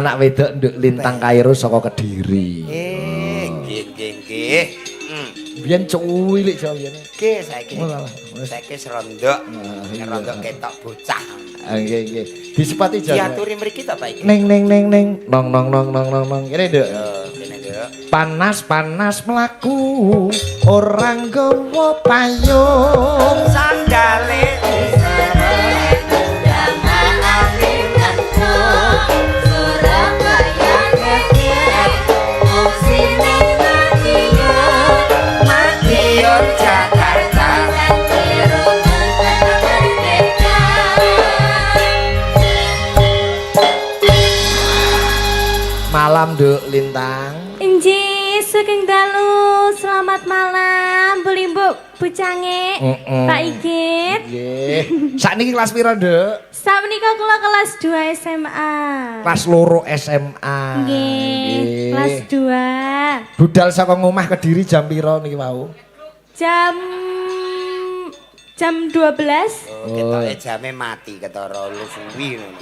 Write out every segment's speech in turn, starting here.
Anak wedok nduk Lintang Kairo saka Kediri. Nggih. Biyen cuwilik Jawa biyen. Nggih saiki serondok. Serondok ketok bocah. Nggih. Disepati Jawa. Diaturi mriki ta Pak iki? Neng. Nong. Kene nduk. Kene nduk. Panas melaku orang gawa payung Sandale malam Nduk Lintang. Inji sugeng dalu, selamat malam Bu Limbuk, Bu Cange, Pak Igit. Nggih. Sakniki kelas pira, Nduk? Sakmenika kula kelas 2 SMA. Kelas loro SMA. Nggih, kelas 2. Budal saka ngomah Kediri jam pira niki mau? Jam 12. Ketoke jame mati ketara lu suwi ngono.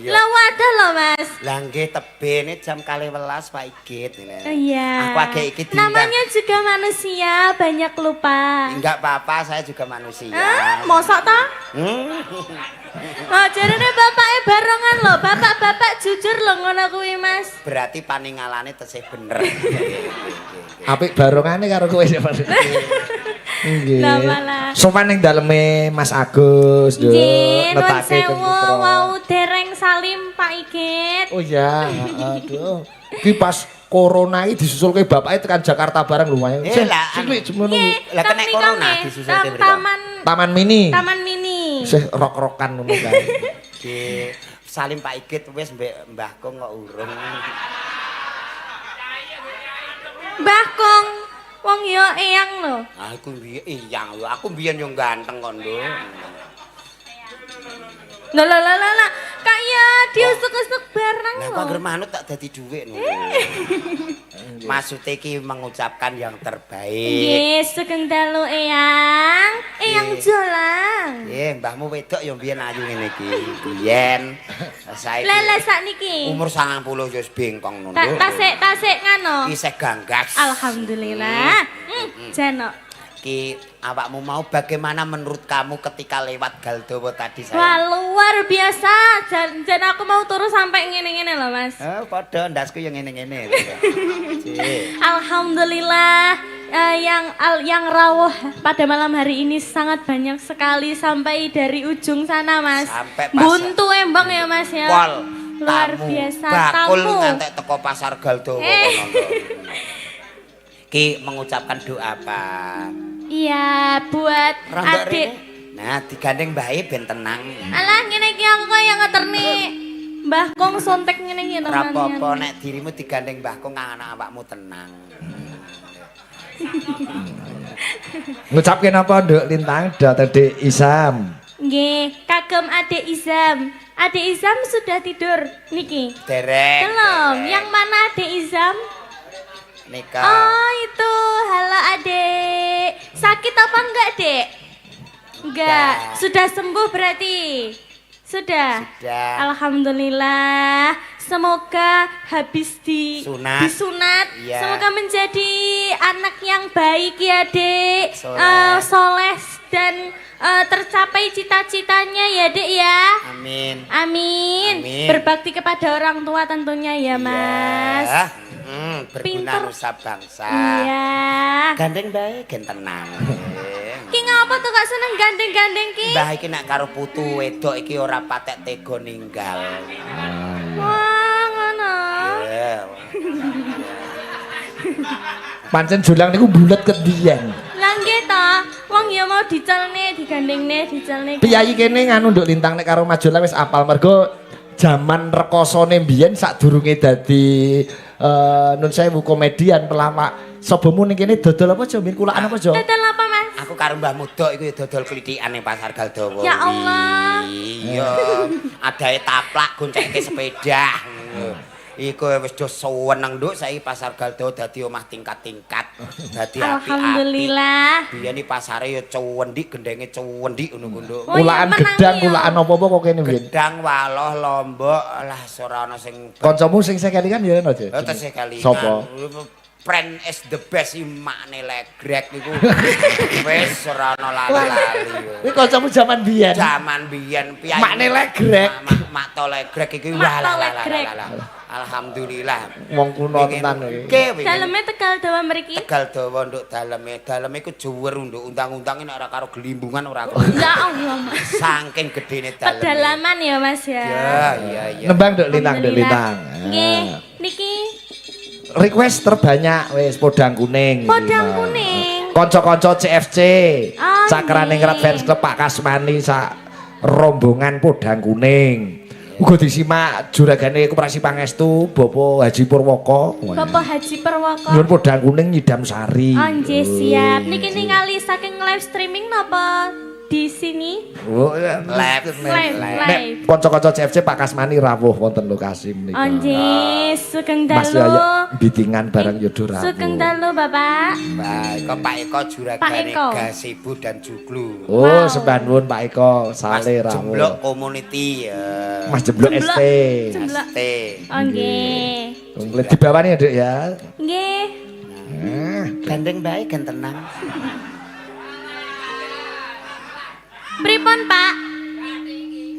Lha wadah lho Mas. Lah nggih tebene jam 12 Pak Igit. Iya. Aku agak iki diundang. Namanya juga manusia, banyak lupa. Enggak apa-apa, saya juga manusia. Mosok ta? Oh, jarene bapake barongan lho, bapak-bapak jujur lho ngono kuwi Mas. Berarti paningalane tesih bener. Apik barongane karo kowe sik. Nggih. Lah malah. Sopan ning daleme Mas Agus, Nduk. Nggih, nuwun Letake sewu Putra. wau dereng salim Pak Igit. Oh iya, aduh. Iki pas corona iki disusulke bapake tekan Jakarta bareng lumayan. Lah, Nggih, lah kena tapi corona kok nggih, disusulke mriko. Taman Mini. Taman Mini. Sih rok-rokan ngono kan. Di salim Pak Igit wis mbek Mbah Kong kok urung. Mbah Kong, wong yo eyang lho. Aku mbiyen iyang lho, aku mbiyen yo ganteng kok, Nduk. Lah, Kak ya diusuk-usuk bareng Lah lho. kok anggere manut tak dadi dhuwit ngono. Maksudnya iki mengucapkan yang terbaik. Nggih, sugeng dalu eyang. Eyang jolang. Mbahmu wedok ya mbiyen ayu ngene iki. Biyen saiki. Lah sakniki. Umur 90 ya wis bengkong ngono. Tasik ngano. Isih ganggas. Alhamdulillah. Jano. Ki awakmu mau bagaimana menurut kamu ketika lewat Galdowo tadi saya? Wah, luar biasa. Jan aku mau turu sampai ngene-ngene loh, Mas. Padha ndasku yang ngene-ngene. Alhamdulillah. Yang rawuh pada malam hari ini sangat banyak sekali sampai dari ujung sana Mas. Sampai buntu embang ya Mas ya. Pol, luar tamu, biasa bakul tamu. ngantek teko pasar Galdowo. Ki mengucapkan doa apa? Iya buat Rondok adik. rene. Nah digandeng bae ben tenang. Alah ngene iki aku kaya ngeterni Mbah Kong sontek ngene iki to. Rapopo nek dirimu digandeng Mbah Kong anak awakmu tenang. Ngucapke napa Nduk Lintang Adik Isam? Nggih, kagem Adik Izam. Adik Izam sudah tidur niki. Derek. Belum. Yang mana Adik Izam? Nika. Oh, itu. Halo Adik. Sakit apa enggak, Dek? Enggak. Sudah sembuh berarti. Sudah. Sudah. Alhamdulillah. Semoga habis Sunat. disunat. Iya. Semoga menjadi anak yang baik ya, Dek. Soleh. Soleh dan tercapai cita-citanya ya, Dek ya. Amin. Amin. Amin. Berbakti kepada orang tua tentunya ya, Mas. Ya. Berguna Pinter. nusa bangsa. Iya. Gandeng bae gen tenang. Ki ngapa tuh gak seneng gandeng-gandeng ki? Mbah iki nek karo putu wedok iki ora patek tega ninggal. Wah, ngono. Ya. Pancen julang niku bulet kedhiyen. Lah nggih to, wong ya mau dicelne, dicelne. Piyayi kene nganu Nduk Lintang nek karo Majola wis apal mergo jaman rekosone mbiyen sadurunge dadi nun sewu komedian pelawak. Sobomu ning kene dodol apa Jo? Mbien kulaan apa Jo? Dodol apa, Mas? Aku karo Mbah Mudok iku ya dodol klithikan ning Pasar Galdowo. Ya Allah. Iya. Adae taplak goncekke sepeda. Iku wis do seneng Nduk saiki Pasar Galdowo dadi omah tingkat-tingkat. Dadi Alhamdulillah. biyen iki pasare ya cuwendik, gendenge cuwendik ngono-ngono. Oh, iya, Kulaan menang gedang, iya. kulaan apa-apa kok kene biyen. Gedang, waloh, lombok, lah ora ana sing Kancamu sing sekali kan ya ono, Dik? terus sekali. Sapa? Friend is the best makne legrek niku. Wis ora ana lali-lali. Kuwi kancamu zaman biyen. Jaman biyen piyai. Makne legrek. Mak to legrek iki Mak to legrek. Alhamdulillah. Wong kuno tenan iki. Daleme Tegal Dawa mriki. Tegal dawa nduk daleme. Daleme iku juwer nduk undang-undange nek ora karo gelimbungan ora. Ya Allah, Mas. Saking gedene daleme. Pedalaman ya, Mas ya. Ya, iya iya. Nembang nduk lintang, nduk Alhamdulillah. lintang. Nggih, niki Request terbanyak wis podang kuning. podang kuning. Kanca-kanca CFC. Oh, Sakrane nggih. Ngrat Fans Club Pak Kasmani sak rombongan podang kuning. Uga disimak juragane Koperasi Pangestu Bapak Haji Purwoko. Bapak Haji Perwoko. Nyuwun podang kuning nyidam sari. Oh, nggih siap. Niki ningali saking live streaming napa di sini? Oh, Live. Nek kanca-kanca CFC Pak Kasmani rawuh wonten lokasi menika. Oh, nggih, sugeng Mas dalu. ya bitingan barang yodo rawuh. Sugeng dalu, Bapak. Baik, kok Pak Eko Pak juragane Eko. Gazebo dan Juglu. Oh, Wow. sembah nuwun Pak Eko, sale rawuh. Jemblok community ya. Mas Jemblok Jemblok. ST. Jemblok. ST. Oh, nggih. Boleh dibawani ya, Dek ya. Nggih. Gandeng baik kan tenang. Pripun, Pak?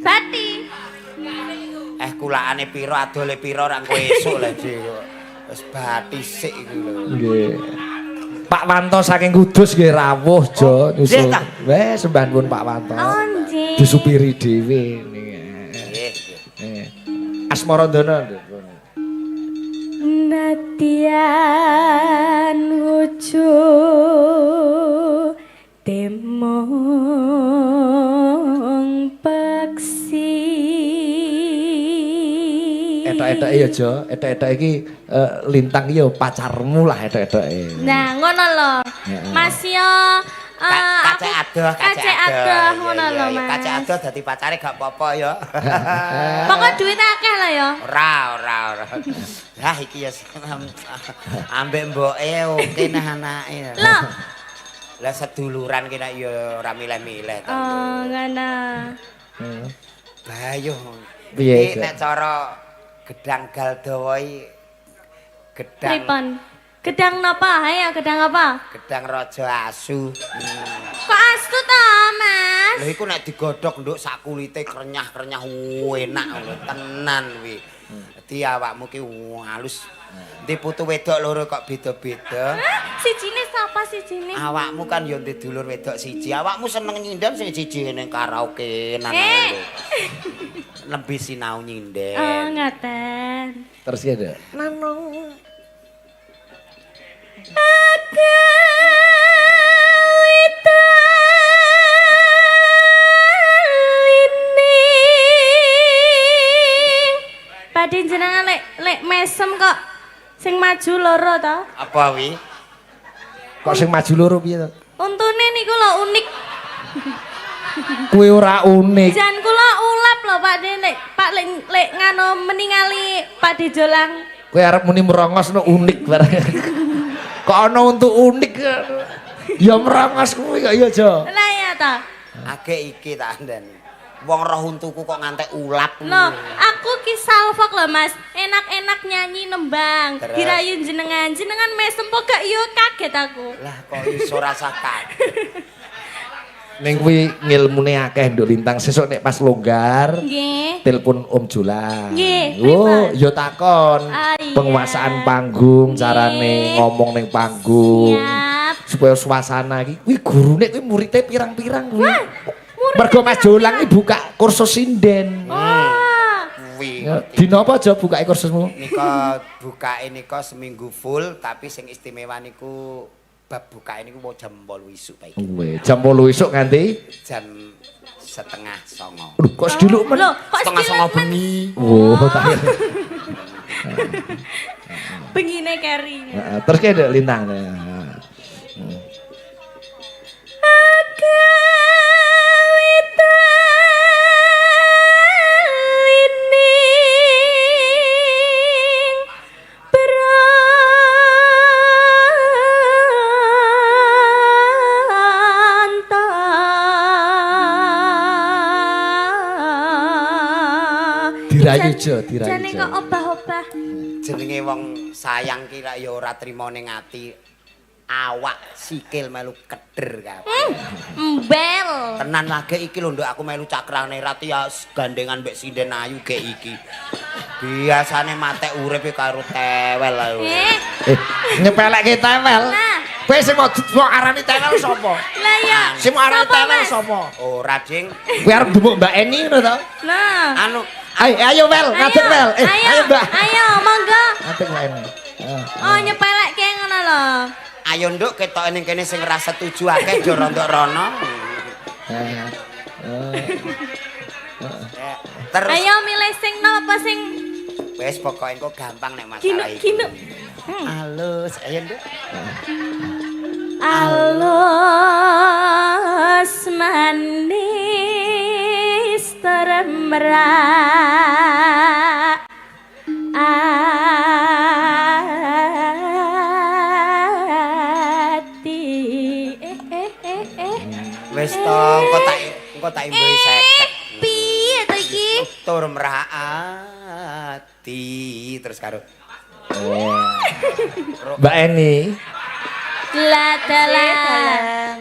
Bati. Kulaane piro adole piro ora engko esuk lho, Dik. Wis bathi sik iku lho. Nggih. Pak Wanto saking Kudus nggih rawuh Jo nyusul. Nggih, ta? Wes sembah nuwun Pak Wanto. Oh, nggih. Disupiri dhewe niki. Nggih. Asmarandana. Nadian wujud temong peksi. Etok-etoke ya Jo, etok-etoke iki lintang iki ya pacarmu lah etok-etoke. Nah, ngono lho. Mas yo Kacek adoh, kacek adoh ngono lho, Mas. Kacek adoh dadi pacare gak apa-apa ya. Pokok duit akeh lah ya. Ora. Lah iki ya ambek mboke oke nah anake. Lho. Lah seduluran ki nek ya ora milih-milih to. Oh, ngono. Bayuh. Piye, Iki nek cara gedang Galdawa iki gedang Pripun? Gedang napa? Ayo, gedang apa? gedang raja asu. Kok astu to, Mas? Lha iku nek digodhog nduk sak kulite krenyah-krenyah enak lho tenan kuwi. Dadi awakmu ki halus. Ndi putu wedok loro kok beda-beda. Sijine sapa sijine? Awakmu kan ya ndek dulur wedok siji. Awakmu seneng nyindam sing siji ning karaoke nang lho. Lebih sinau nyinden. Oh, ngaten. Terus ya, Dek. Padhe jenengan lek mesem kok sing maju loro to. Apa wi? Kok sing maju loro piye to? Untune niku lho unik. Kuwi ora unik. Jan kula ulap lho Pak De Pak lek ngano meningali Pak De Jolang. Kowe arep muni merongos no unik barang. Kok ana untuk unik. Ya merongos kuwi kok ya, Jo. Lah ya ta. Age iki tak andani. Wong roh untuku kok ngantek ulap. Loh, aku ki salfok lho Mas. Enak-enak nyanyi nembang. Terus? Dirayun jenengan. Jenengan mesem kok gak yo kaget aku. Lah kok iso rasa kaget. Ning kuwi ngilmune akeh nduk lintang sesuk nek pas longgar. Nggih. Telepon Om Julang. Nggih, Oh, pripun? ya takon. Ah, iya. Penguasaan panggung, carane ngomong ning panggung. Siap. Supaya suasana iki kuwi gurune kuwi muridé pirang-pirang kuwi. Murid Mergo Mas Jolang iki buka kursus sinden. Oh. Kuwi. Ya, dina apa aja buka kursusmu? Nika bukae nika seminggu full tapi sing istimewa niku bab bukae niku mau jam 8 isuk Pak. Kuwi jam 8 esuk nganti Jam 8:30. Lho, kok sediluk men. Loh, kok 8:30 sediluk men? bengi. Oh, tak. Bengine keri. Heeh, terus ki ndek lintang. Diraijo, Jane kok diraijo. obah-obah. Jenenge wong sayang ki lak ya ora trima ning ati. Awak sikil melu keder kabeh. Embel. Tenan lagi iki lho nduk aku melu cakrane rati ya gandengan mbek sinden ayu gek iki. Biasane matek uripe karo tewel ae. Nyepelekke tewel. Nah. Kowe sing mau arani tewel sapa? Lah ya. Sing mau arani Sapa, tewel Mas? sapa? Ora ding. Kowe arep dumuk Mbak Eni ngono to? Nah. Anu Ayo Wel, ngadeg Wel. Ayo Mbak. Ayo, monggo. Ngadeg Mbak Eni. Oh, nyepelekke ngono lho. ayo nduk ketok ning kene sing ora setuju akeh do rontok rono. Terus Ayo milih sing nom apa sing wis pokoke engko gampang nek masalah Gino, iki. gino. Halus, ayo nduk. Alus manis termerak ati Wis to, engko tak imbuhi 50. piye to iki Tur merahati terus karo Mbak Eni. la dalang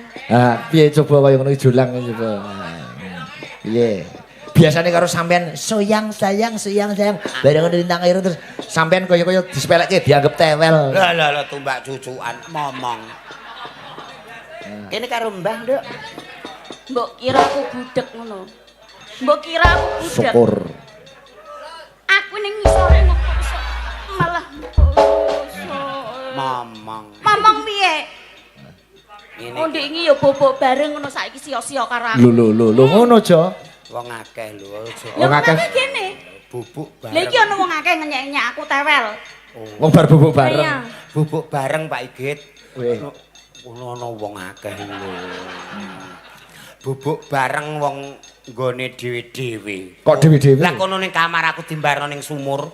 Piye coba kaya ngono julang coba. Piye? Biasane karo sampean sayang bareng lintang ireng terus sampean kaya-kaya disepelekke dianggap tewel. lah tumbak cucukan momong. Kene karo Mbah, Nduk. Mbok kira aku budek ngono. Mbok kira aku budek. Syukur. Aku ning ngisore kok iso malah Momong. Mamang piye? Ngene Oh ndek iki ya bobok bareng ngono saiki sia-sia karo aku. Lho ngono Jo. wong akeh lho aja. Lah Wong akeh. akeh kene. Bubuk Lah bareng. iki ana wong akeh ngenyek-nyek aku tewel. Wong bar bubuk Ayo. bareng. Bubuk bareng Pak Igit. Weh. Ono wong akeh lho. Bubuk bareng wong nggone dhewe-dhewe. Kok dhewe-dhewe? Lah kono ning kamar aku dimbarno ning sumur.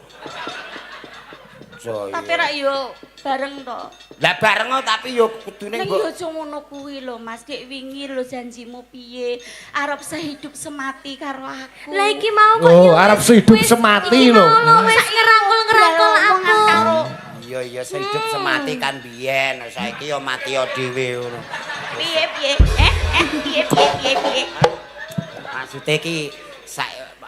Joyo. Tapi rak yo bareng to. Lah bareng kok tapi yo kudune Ning mbok yo aja ngono kuwi lho Mas, Dek wingi lho janjimu piye? Arep sehidup semati karo aku. lah iki mau kok Oh, nyuwes. arep sehidup Wis, semati iki lho. mau wis ngerangkul-ngerangkul aku karo iya semati semati kan biyen saiki yo mati yo dhewe ngono. piye? Piye? Maksude iki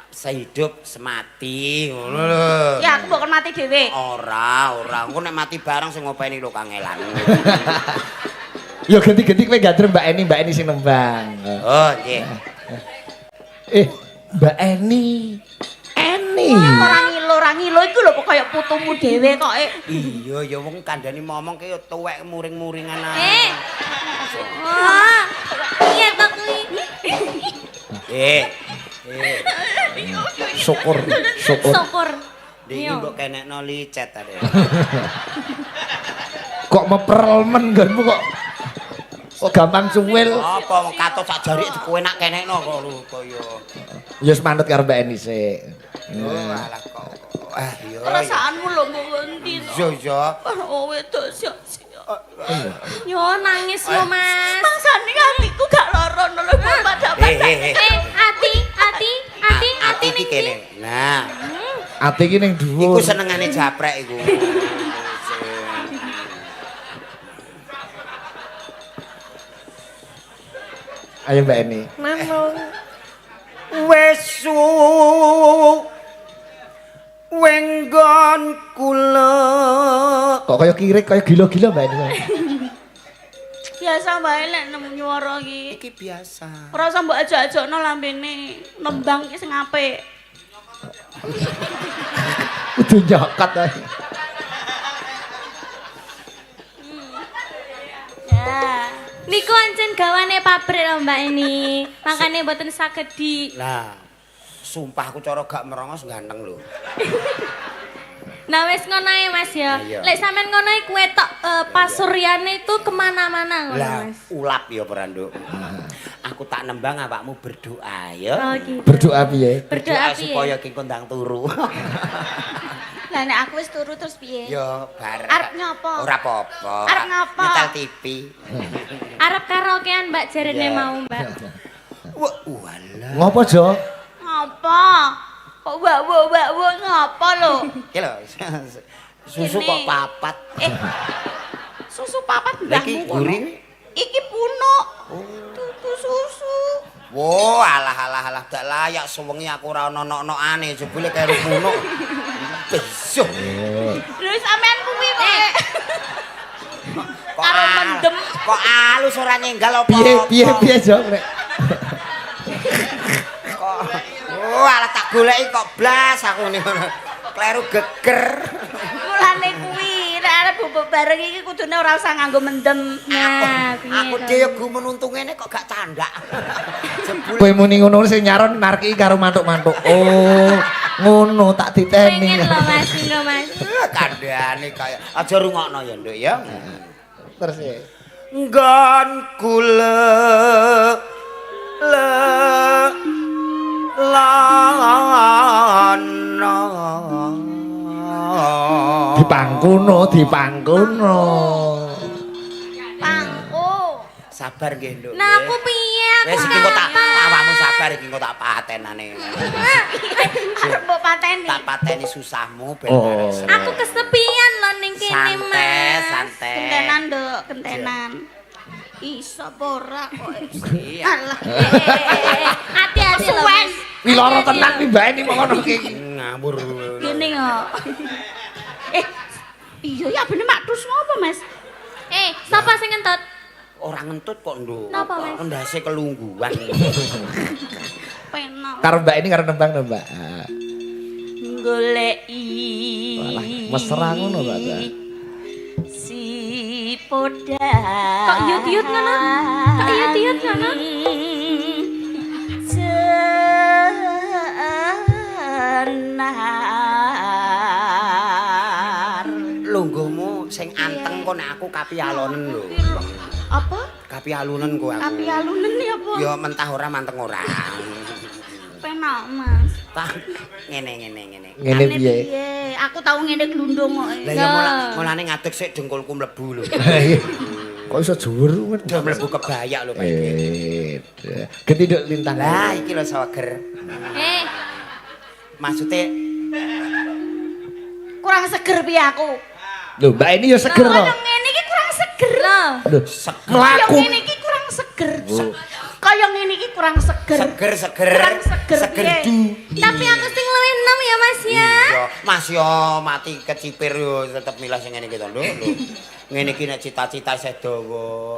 sehidup semati ngono lho. Ya aku mbok mati dhewe. Ora, engko nek mati bareng sing ngopeni lho kangelan. Yo ganti-ganti kowe gandreng Mbak Eni sing nembang. Oh, nggih. Mbak Eni. Ora ngilo iku lho kaya putumu dhewe kok. Iya ya wong kandhani momong ki yo tuwek muring-muringan ae. wah piye to kuwi Syukur. syukur Iki mbok kenekno licet ta. Kok meperelmen nggonmu kok. Kok gampang cuwil. Apa kato sak jarik dikuenak kenekno kok lho kaya. Ya wis manut karo Mbak Eni sik. Oh alah kok. Iya. Perasaanmu lho mbok ngendi to? Iya. Oh wedok sia-sia. yo nangis yo Mas Mangsane atiku gak loro lho pada hati iki ning kene. Nah, Ati iki ning iku dhuwur. senengane japrek iku. Ayo Mbak Eni. Wesu wenggon kula. Kok kaya kirik kaya gila-gila Mbak Eni. biasa bae lek nemu nyuara iki. Iki biasa. Ora usah mbok ajak-ajakno lambene nembang iki sing apik. Kudu nyokat ae. Ya. niku ancen gawane pabrik lho Mbak Eni makane mboten saged di Lah, sumpah aku cara gak merongos ganteng lho. nah wis ngono ae Mas ya Iya. lek sampean ngono iku wetok pasuryane itu kemana-mana ngono Lah, Mas ulap ya Pranduk. Aku tak nembang awakmu berdoa ya. oh gitu Berdoa piye? berdoa piye supaya ki kondang turu. Lah nek aku wis turu terus piye? Ya bareng. Arep nyopo? Ora apa-apa. Arep ngapa? Nyetel TV. arep karaokean Mbak jarene Iya. mau Mbak Wah, walah. Ngopo Jo? Apa? Kok wak ngapa lho? Iki lho. Susu kok papat. Susu papat Iki mbahmu. guri. Iki punuk. Tuku susu. Wo, alah dak layak suwengi aku ora ono-onokane jebule karo punuk. Besok. Lho sampean kuwi kok. Karo mendem. Kok alus ora nyenggal apa? Piye Jong nek. Kok alah tak goleki kok blas aku niku. Kleru geger. Mulane kuwi nek arep bubuk bareng iki kudune ora usah nganggo mendem. Nah, Aku dhewe gumun untung ngene kok gak candak. Jebule Kowe muni ngono sing nyaron narki karo mantuk-mantuk. Oh, ngono tak diteni. Pengen loh Mas, enggak Mas. kandhane kaya aja rungokno ya, Nduk ya. Terus ya. Nggon kula Dipangkuno. Pangku. Sabar nggih, Nduk. Nah, aku piye? Wis iki kok tak awakmu sabar iki kok tak patenane. Arep mbok pateni. Tak pateni susahmu ben Oh. beres. Aku kesepian loh ning kene Mas. Santai. Kentenan, Nduk, kentenan. Iso apa ora kok. Iya. Alah. Hati-hati loh Mas. Wi lara tenan wi mbake ni ngono iki. Ngawur. Gini kok. Iya ya bener Mak Dus ngopo, Mas? Sapa sing ngentut? Ora ngentut kok, Nduk. Napa, Mas? Endase kelungguhan. Penak. Karo mbak ini karo nembang-nembang. Goleki. Walah, mesra ngono, Mbak. Si poda. Kok yut-yut ngono? Kok yut-yut ngono? Senar. Lungguhmu sing anteng kok nek aku kapialonen lho. Apa? Kapialunen kok aku. Api alunen ya apa? Ya mentah ora manteng ora. Penak, Mas. Tak ngene. Ngene Ane piye? Aku tau ngene glundung kok. Lah ya mulane ngadeg sik dengkulku mlebu lho. Kok iso dhuwur men. Udah mlebu kebayak lho Pak. Genti nduk lintang. Lah iki lho saweger. Maksude Kurang seger piye aku? Lho, Mbak ini ya seger Kaya kok. ngene iki kurang seger. Loh. Lho, Kaya mlaku. ngene iki kurang seger. Kaya ngene iki kurang seger. seger. Kurang seger piye? du. Tapi aku sing luwih enom ya Mas ya. Iya, Mas yo mati kecipir yo tetep milih sing ngene iki to, Nduk. Ngene iki nek cita-cita isih dawa.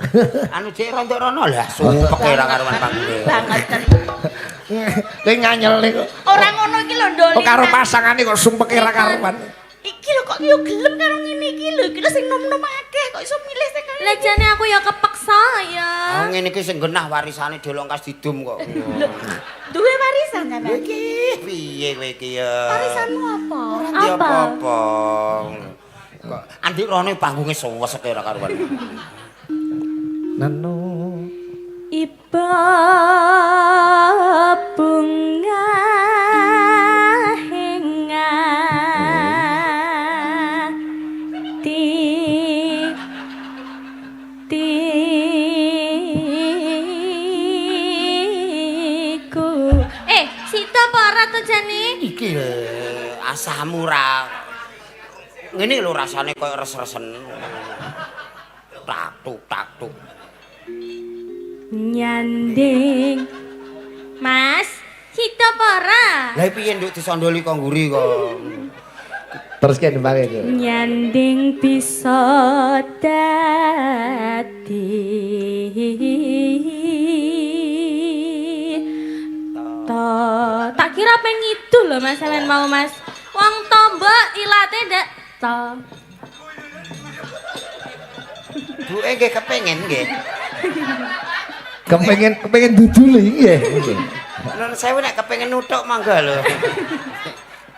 Anu jek rontok-rono lah, sumpek ora karuan panggune. Bangeten. Kowe nganyelne kok. Ora ngono iki lho, Ndoli. Kok karo pasangane kok sumpeke ra karuan. Iki lho kok yo gelem karo ngene iki lho. Iki lho sing nom-nom akeh kok iso milih sing kaya. Lah jane aku ya kepeksa ya. Ah ngene iki sing genah warisane Delongkas Didum kok. Lho, duwe warisan sampean. Iki piye kowe iki ya? Warisanmu apa? Ora apa-apa. Kok andik rone panggunge suwesek ora karuan. Nano. Iba bunga henga tiku. Sita apa ora to jane? Iki lho asamu ra ngene lho rasane koyo res-resen. Taktuk. Nyanding. Mas, sita apa ora? Lah piye nduk disondoli kok nguri kok. Terus ki nembake kok. Nyanding bisa dadi tak kira pengen itu loh Mas sampean mau Mas. Wong tombok ilate ndak to. Duke nggih kepengin nggih. Kepengen duduli nggih. Nun sewu nek kepengin nuthuk mangga lho.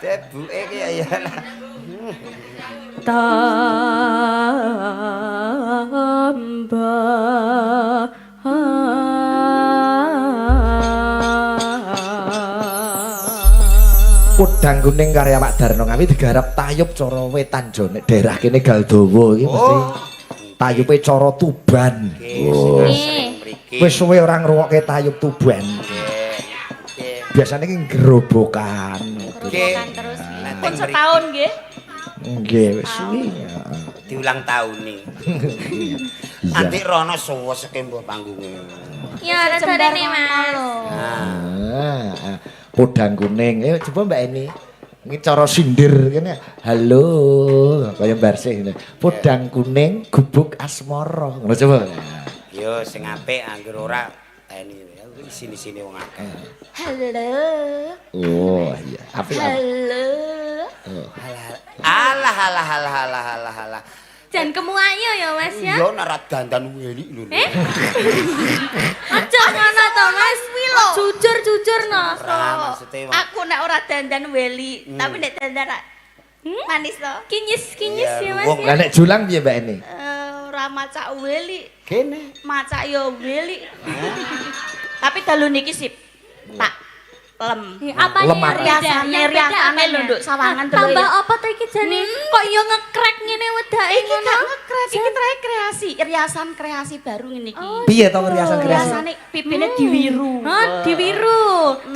Debuke iki ya lah. Tambah Kudang kuning karya Pak Darno kami digarap tayub cara wetan jone daerah kene Galdowo iki mesti tayupe cara Tuban. Oh. Wis suwe ora ngrungokke tayub Tuban. Biasane ki gerobokan. Muga-muga terus. Nah, Pun teng setahun nggih. Nggih, wis suwi. diulang tahun nih. Iya. Nanti rono suweseke mbok panggunge. Ya, rada rene Mas. Podang kuning. Coba Mbak Eni. Ini cara sindir kene. Halo, kaya barsih ngene. Podang kuning gubuk asmara. Ngono coba. Yo sing apik angger ora teni sini-sini wong akeh. Halo. Oh, iya. Apik. Halo. Alah alah alah alah alah alah. Jan kemu ayo ya Mas ya. Yo nek dandan weli lho. Aja ngono to Mas. Jujur no. Ora maksude Aku nek ora dandan weli, tapi nek dandan manis to. Kinyis ya Mas. Lah nek julang piye Mbak Eni? Ora macak weli, kene. macak yo weli. Tapi dalu niki sip. Tak lem. Apa Lemah. Riasane lho nduk sawangan Tambah apa to iki jane? Kok yo ngekrek ngene wedake Iki ngono? gak ngekres, iki terakhir kreasi, riasan kreasi baru ngene iki. Piye to riasan-riasan? Riasane pipine diwiru. Oh, diwiru.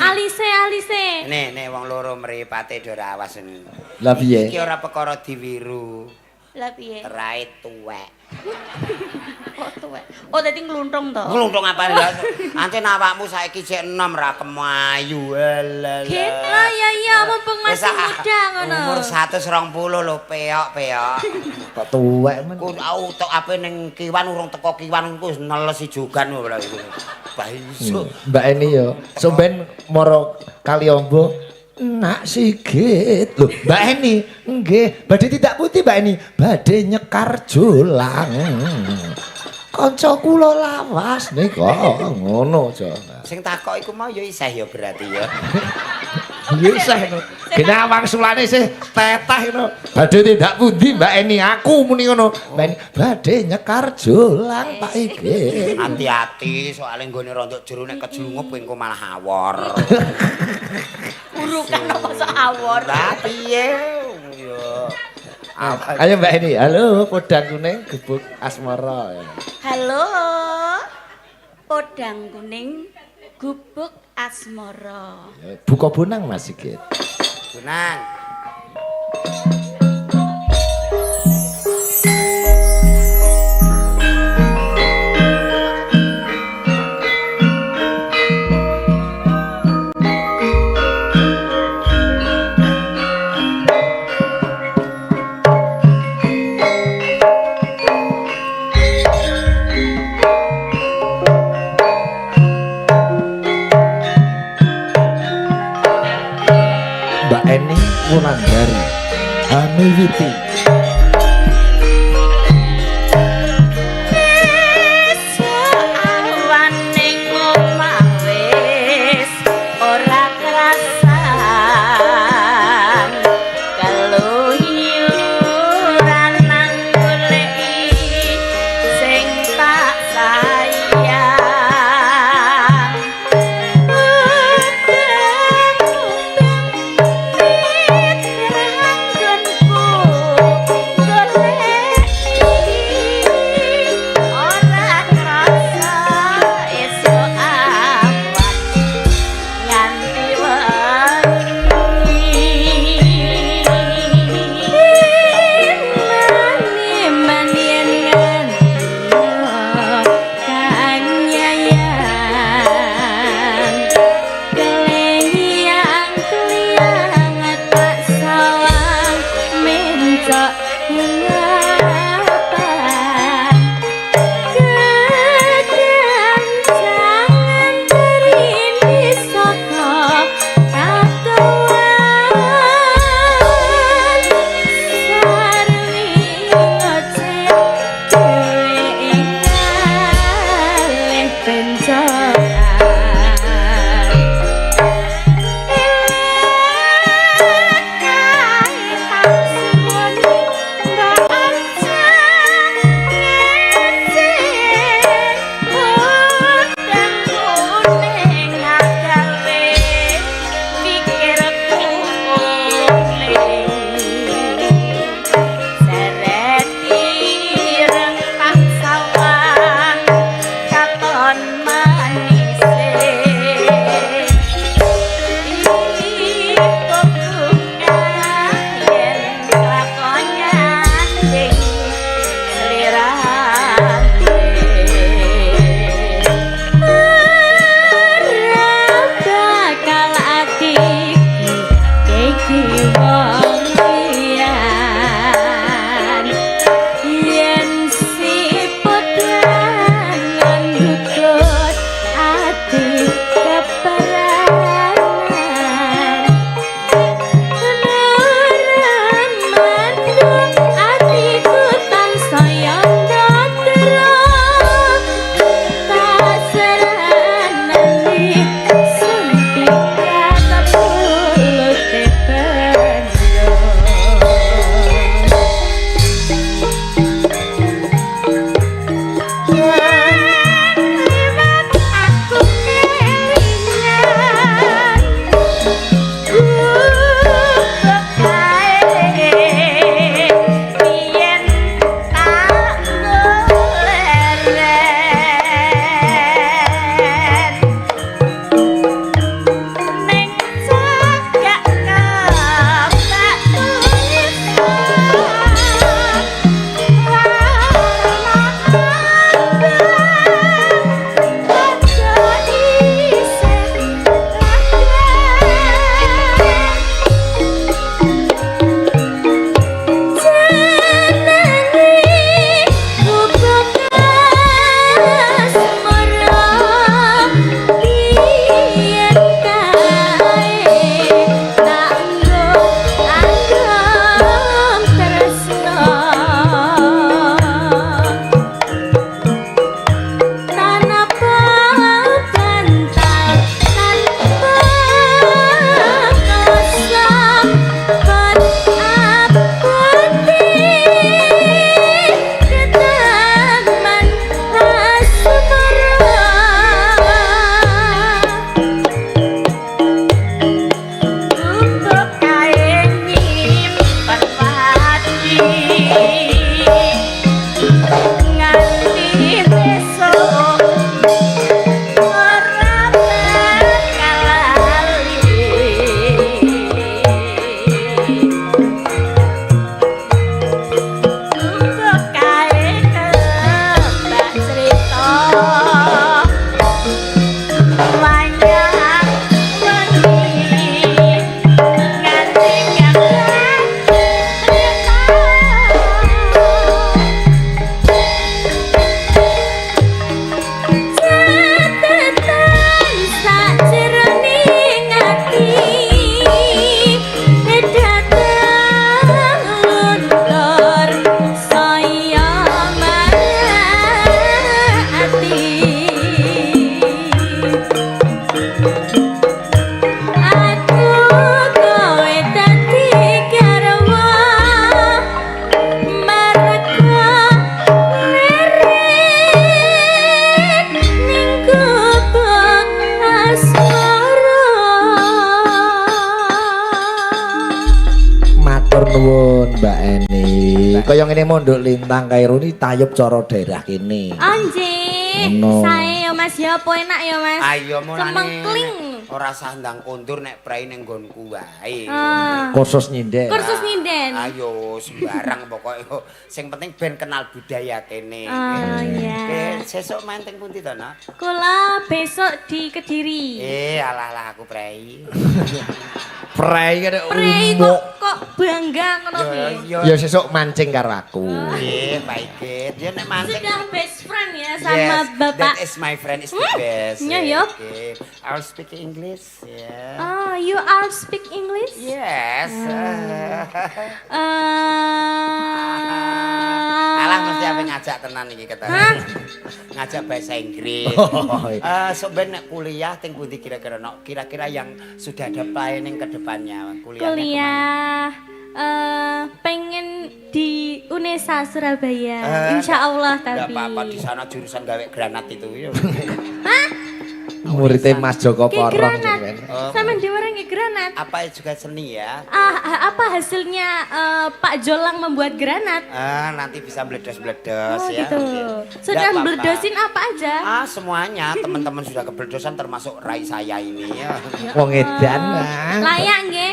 Alise. Nek wong loro mripate do ora awas ini. Lah piye? Iki ora perkara diwiru. Lah piye? Rai tuwek. Kok tuwek. Oh dadi ngluntung to. Ngluntung apa lho? Ancen awakmu saiki sik enom ra kemayu. Lah ya mumpung masih muda ngono. Umur 120 lho peok-peok. Kok tuwek men. Ku tok ape ning kiwan urung teko kiwan ku wis nelesi jogan lho iku. Baiso. Mbak Eni yo, somben moro Kaliombo nak sigit. Loh, Mbak Eni, nggih, badhe tidak putih Mbak Eni, badhe nyekar julang. Kanca kula lawas nika ngono aja. Sing takok iku mau ya isih ya berarti ya. Isih ngono. Gene awang sulane sih teteh ngono. Badhe tidak pundi Mbak Eni, aku muni ngono. Mbak Eni badhe nyekar julang Pak iki. Hati-hati soalnya nggone rontok jero nek kejlungup engko malah awor. Urukan apa awor. Lah piye yo. Ayo Mbak Eni, halo podang kuning gubuk asmara. Halo. Podang kuning gubuk asmara. Buka bonang Mas Sigit. Gunang. Mbak Eni Wulandari Amiwiti. Bye. nganti besok ora bakal lali. Mbok kae kebak cerita wayang wengi nganti kakek cerita. Catetan sajroning ati datang luntur saya mati. Aku kowe dadi garwa merga lirik ning gubuk asmara. Matur nuwun Mbak Eni. Kaya ngene mondok lintang kae Runi tayub cara daerah kene. Anjing, Ono. sae ya Mas ya apa enak ya Mas? Ayo mulane Cemengkling. ora sandang kondur nek prei ning nggonku wae. Ah, Kursus nyinden. kursus nyinden. Ayo sembarang pokoknya sing penting ben kenal budaya kene. Oh iya. Sesuk main teng pundi to, Nak? Kula besok di Kediri. Alah aku prei. Prei kene Prei kok bangga ngono piye? Yo Ya sesuk mancing karo aku. baik. Dia nek mancing. Sudah best friend ya sama Yes, Bapak. that is my friend is the best. Ya, ya. Okay. I'll speak English. Yeah. Oh, you all speak English? Yes. Eh, Alah mesti apa ngajak tenan iki ketemu. Hah? Ngajak bahasa Inggris. Oh, Sok ben nek kuliah teng pundi kira-kira no? Kira-kira yang sudah ada planning ke depannya kuliahnya kuliah pengen di UNESA Surabaya. Eh, Insya Allah Enggak tapi. apa-apa di sana jurusan gawe granat itu. Muridnya Mas Joko Ki Porong granat. kan. Sama di orang ki granat. Apa juga seni ya? Apa hasilnya Pak Jolang membuat granat? Nanti bisa meledos-meledos Oh ya. gitu. Nggak Sudah apa-apa. meledosin apa aja? Semuanya teman-teman sudah kebeledosan termasuk rai saya ini ya. Wong edan lah. Layak nggih,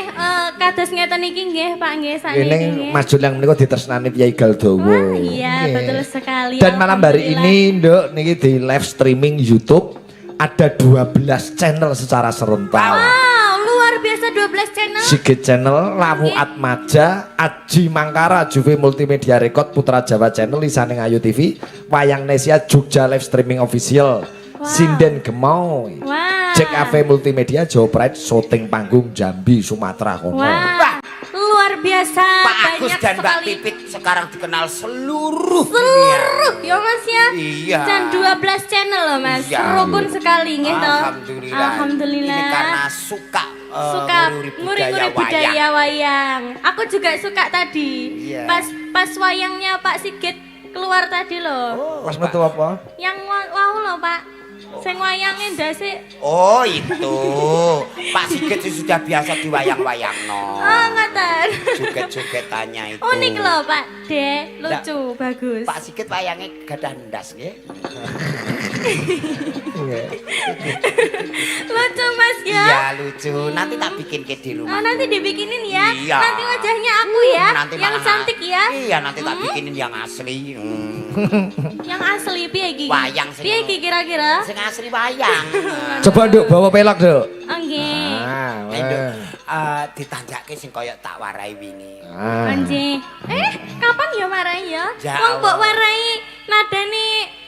kados ngeten iki nggih Pak nggih sakniki Ini nggih. Mas Jul yang menika ditresnani Piai Galdowo. Wah, iya, Nggih. betul sekali. Dan malam hari Alhamdulillah. ini Nduk niki di live streaming YouTube ada 12 channel secara serentak. Wow, luar biasa 12 channel. Sigit Channel, Lawu Atmaja, Aji Mangkara, Juve Multimedia Record, Putra Jawa Channel, Lisaning Ayu TV, Wayang Nesia, Jogja Live Streaming Official, Sinden Gemau, Wah. Jack AV Multimedia, Jawa Pride, Syuting Panggung Jambi, Sumatera kono. Wah, luar biasa. Pak Agus banyak dan Mbak sekali. Pipit sekarang dikenal seluruh dunia. Ya Mas ya. Iya. Dan 12 channel loh Mas. Iya. Rukun sekali nggih toh. Alhamdulillah. Alhamdulillah. Ini karena suka Suka nguri-nguri budaya wayang. Aku juga suka tadi. Iya. Pas wayangnya Pak Sigit keluar tadi loh. Mas metu apa? Yang wow loh Pak. Sing wayange ndase. Oh itu Pak Sigit itu sudah biasa diwayang-wayang no. Oh, ngoten. Joget-jogetannya itu. Unik loh Pak De, lucu, bagus. Pak Sigit wayangnya gadah ndas nggih. Lucu Mas ya. Iya lucu. Nanti tak bikin ke di rumah. Oh, nanti dibikinin ya. Iya. Nanti wajahnya aku ya. Nanti Yang malah- cantik ya. Iya nanti tak bikinin yang asli. Yang asli piye iki? Wayang sing Piye iki kira-kira? Sing asli wayang. Coba Nduk bawa pelak Nduk. Oh, nggih. Ah, Ditanjake sing kaya tak warai wingi. Anjing. Kapan ya marai ya? Ya Wong mbok Allah. warai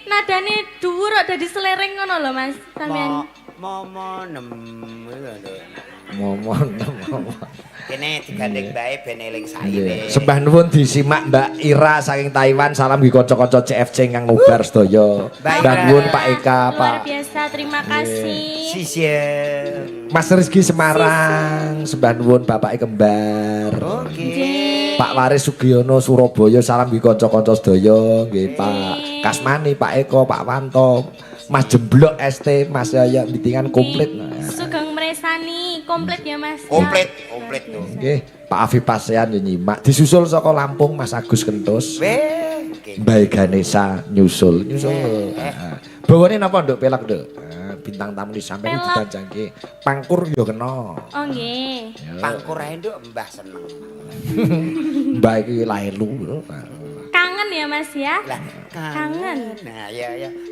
nadane dhuwur kok dadi selereng ngono lho Mas. Sampeyan. Momo nem. Momon. Kene digandeng bae ben eling Nggih. saire. Sembah nuwun disimak Mbak Ira saking Taiwan. Salam nggih kanca-kanca CFC ingkang ngubar sedaya. Mbak Mbah Ira. nuwun Pak Eka, Luar Pak biasa, terima kasih. Sisien. Mas Rizky Semarang, sembah nuwun Bapak Kembar. Oke. Pak Waris Sugiono Surabaya, salam nggih kanca-kanca sedaya, nggih Pak Kasmani, Pak Eko, Pak Wanto, Mas Jemblok ST, Mas Yaya bitingan komplit. Sugeng Mresani komplit ya Mas. Ya. Komplit tuh. Nggih, Pak Afif Pasean yo nyimak. Disusul saka Lampung Mas Agus Kentus. Weh, nggih. Mbak Ganesa nyusul. Heeh. Bawane napa nduk pelak nduk? Bintang tamu disampeyan Pelak. didanjangke. Pangkur yo kena. Oh nggih. Pangkur ae nduk Mbah seneng. Mbak iki lahelu. Kangen ya Mas ya. Lah, Kangen. Nah, ya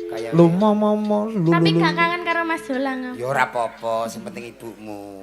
kaya Lu momo lu. Tapi gak kangen karo Mas Jolang. ya ora apa-apa, sing penting ibumu.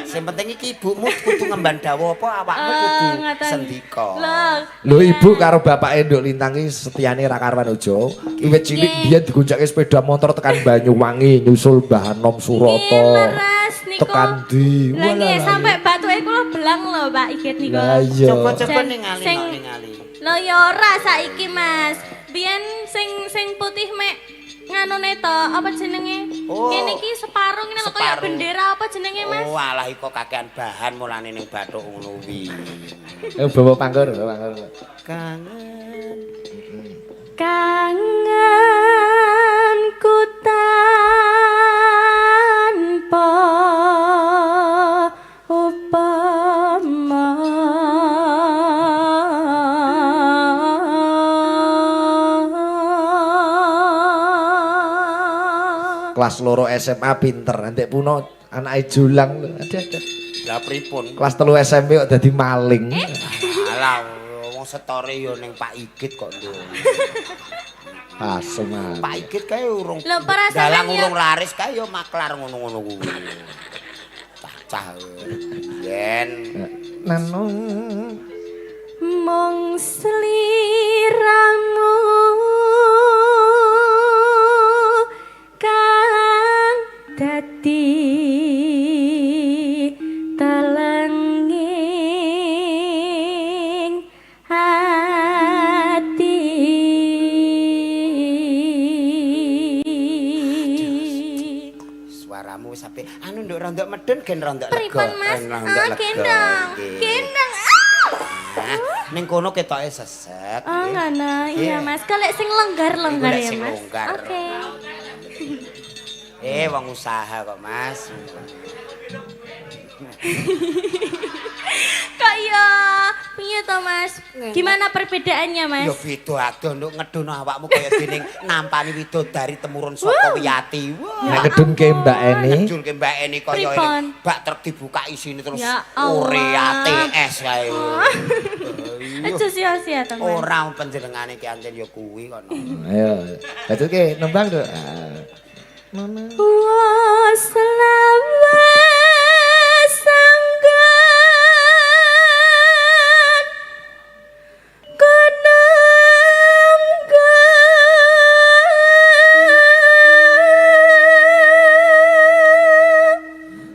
Sing penting iki ibumu kudu ngemban dawa apa awakmu kudu ngoten. sendika. Loh. Lho ibu karo bapak Enduk Lintang iki setiane ra karuan ojo. Wiwit cilik Nggih. biyen digonjake sepeda motor tekan Banyuwangi nyusul Mbah Nom Surata. Leres niku. Tekan di. Lah nggih Walah, sampai batuke kula belang lho Pak Igit niku. Lah iya. Coba-coba Jan- ningali sing- ningali. Lho ya ora saiki Mas. Biyen sing putih mek nganune to, apa jenenge? Oh. Kene iki separuh ngene lho kaya Separuh. bendera apa jenenge Mas? Oh, alah iku kakean bahan mulane ning bathuk ngono kuwi. Bawa pangkur, bawa pangkur. Kangen. Kangen ku tanpa upama. Kelas loro SMA pinter, nanti puno anake Julang lho. Ada. Lah pripun? Kelas 3 SMP kok dadi maling. Alah wong setore yo ning Pak Igit kok nduk. Asem. Pak Igit kae urung Lho, para dalang sampean urung laris kae yo maklar ngono-ngono kuwi. Cah-cah. Yen Nanung. Mong sliramu kang dadi telenging ati. suaramu wis apik. Anu nduk rondok medun gen rondok lega. Pripun Mas? Rondok lega. Gendong. Nggih. Gendong. Nah, ning kono ketoke sesek. Oh nggih. ngono, iya Nggih. Mas. Golek sing longgar-longgar Golek ya sing Mas. longgar. Oke. Wong usaha kok, Mas. Kok ya piye to Mas? Gimana perbedaannya Mas? Ya beda ado nduk ngedono awakmu kaya dening nampani widodari temurun saka Wiyati. Wah. Nek ngedunke Mbak Eni. Ngedulke Mbak Eni kaya Pripun? ini bak truk dibuka isine terus Ya Allah. Urea TS kae. Aja sia-sia to Mas. Ora panjenengane ki anjen ya kuwi kono. Ayo. Dadi nembang tuh. Wa selawe sanggan kenang.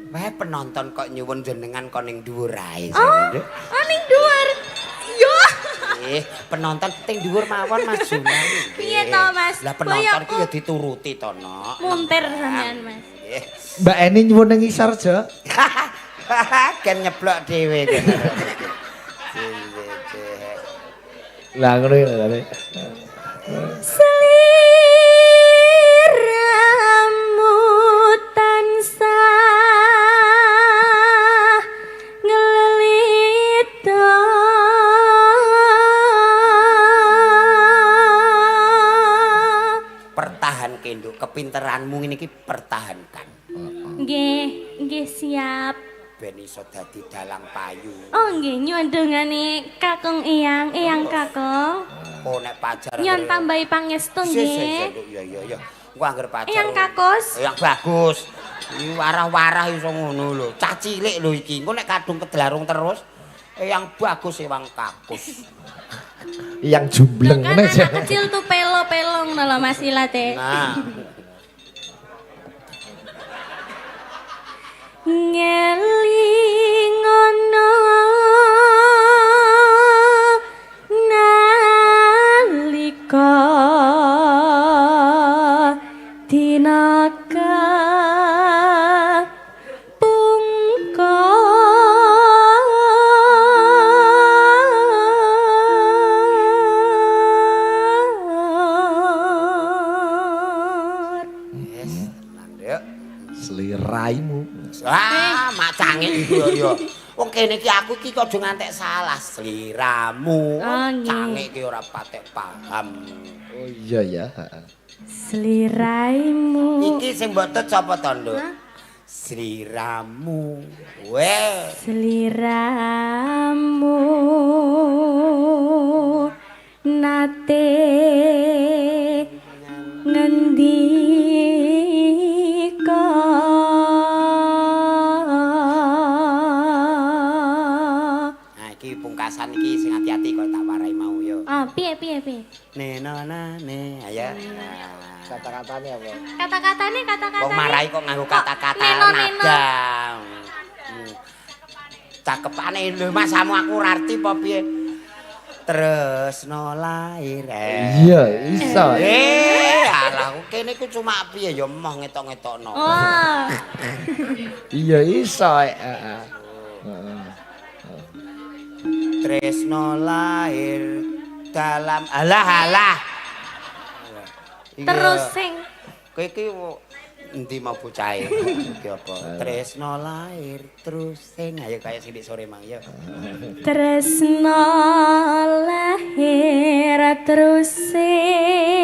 Wae penonton kok nyuwun jenengan kok ning dhuwur ae. Oh, ning dhuwur. Yo. Penonton ting dhuwur mawon Mas Junan. Piye to, Mas? Lah penonton ki Boyokku. ya dituruti to, Nok. Muntir sampean Mas. Nggih. Mbak Eni nyuwun ning isor, Jo. Ken nyeblok dhewe kan. Lah ngono ya tadi. Sliramu tansah ngelilita Pertahanke nduk kepinteranmu ngene iki pertahankan. nggih siap. Ben iso dadi dalang payu. Oh nggih nyuwun dongane Kakung Eyang Kakung. Oh nek pacar. Nyon tambahi pangestu nggih. Iya. Engko anggere pacar. Eyang Kakus. Yang bagus. Iki warah-warah iso ngono lho. Cah cilik lho iki. Engko nek kadung kedelarung terus yang bagus Ewang Kakus. Yang jumbleng Kan ngene aja. anak kecil tuh pelo-pelong lho Mas Ilate. Nah, Ngelingono nalika dinaka pungkar. yes, tenan, Nduk. Seliraimu. mak cangik iku yo. Wong kene iki aku iki kok aja ngantek salah sliramu. Cangik iki ora patek paham. Oh iya ya, heeh. Sliraimu. Iki sing mbok tut sapa to, Nduk? Sliramu. Weh. Sliramu nate ngendika Nah iki pungkasan iki sing hati-hati kok tak warai mau yo. piye. Nenonane ayo. Kata-katane apa? Kata-katane Wong marai kok nganggo kata-kata neno. nada. Cakepane lho Mas samu aku ora arti apa piye. Tresno lair. Iya, iso. Alah kene iku cuma piye ya emoh ngetok-ngetokno. Wah. Iya iso, heeh. Tresno lair dalam alah. Terus sing kowe iki endi mau bocahe? Iki apa? Tresno lair terus sing ayo kaya sidik sore mang ya. tresno lahir terus sing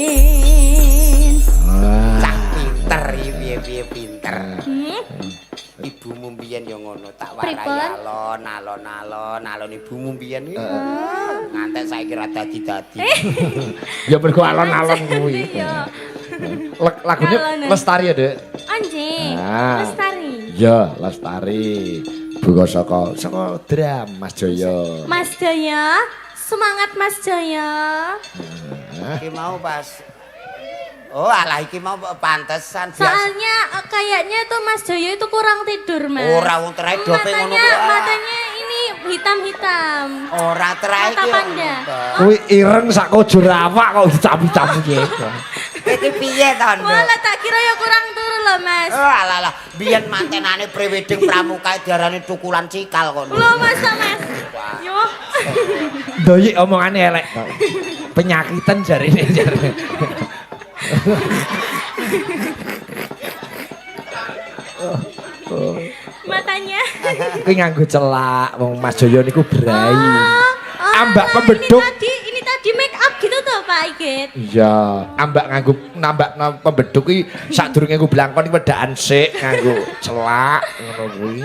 batin. Cak pinter piye pinter. Ibumu mbiyen ya ngono tak warai Pripun? alon ibumu mbiyen iki. Ngantek saiki ra dadi-dadi. Ya mergo alon-alon kuwi. Iya. Lagune Alonan. Lestari ya, Dek? Anjing. Ah. Lestari. Ya, Lestari. Buka saka dram Mas Jaya. Mas Jaya, semangat Mas Jaya. Iki mau pas Oh alah iki mau pantesan biasa. Soalnya kayaknya tuh Mas Jaya itu kurang tidur, Mas. Ora wong terae dope ngono kuwi. Matanya ini hitam-hitam. Ora terae Mata iki. panda. Kuwi ireng sak kojur awak kok dicapi-capi gitu. Iki piye to, Nduk? Walah tak kira ya kurang turu loh, Mas. Oh alah biyen mantenane prewedding pramuka diarani tukulan cikal kok. Loh masa, Mas? Yo. Doyik omongane elek. Penyakitan jarine jarine. Matanya. Kuwi nganggo celak wong Mas Jaya niku brai. Oh, Ambak alah, pembeduk. Ini tadi make up gitu tuh Pak Igit. Iya, ambak nganggo nambak pembeduk iki sadurunge nggo blangkon iki wedaan sik nganggo celak ngono kuwi.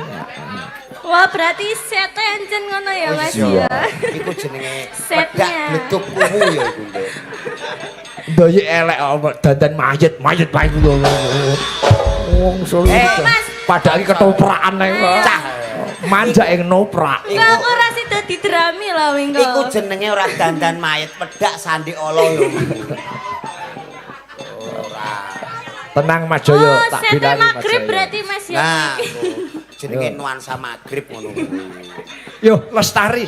Wah, berarti sete encen ngono ya, Mas iya. ya. Iku jenenge Setnya. pedak bleduk kuwu ya iku, Nduk. Doyik elek kok dandan mayit lho. Wong Solo. Mas. Padahal iki ketoprakan ae kok. Cah. Manja ing noprak. Enggak aku ora sida didrami lah wingi. Iku jenenge ora dandan mayit pedak sandi olo lho. Ora. Tenang Mas Jaya, Oh, tak sete bilani Mas magrib Jaya. berarti Mas ya. Nah, jenenge nuansa magrib ngono kuwi. Yo, lestari.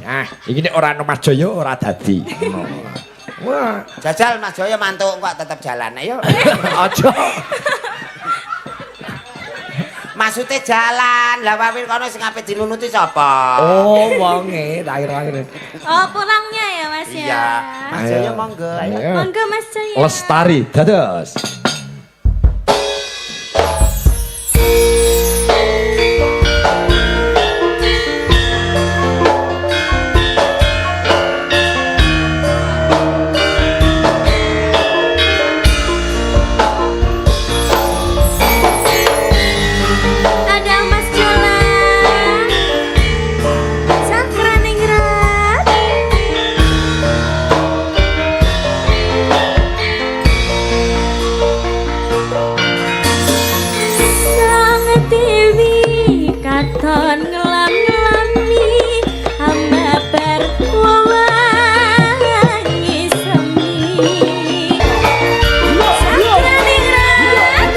Nah, iki nek ora ana Mas Jaya ora dadi. Ngono. Wah, Jajal Mas Jaya mantuk kok tetep jalan ayo. aja. Maksudnya jalan. Lah wawil kono sing ape dinunuti sapa? Oh, wonge tak kira-kira. Oh, pulangnya ya Mas ya. Iya. Mas Jaya monggo. Ayo. Ayo. Monggo Mas Jaya. Lestari dados. Ada Mas Jolang. Sakraningrat. Sang Dewi katon ngelam-ngelami hamba berwawangi semi. Sakraningrat.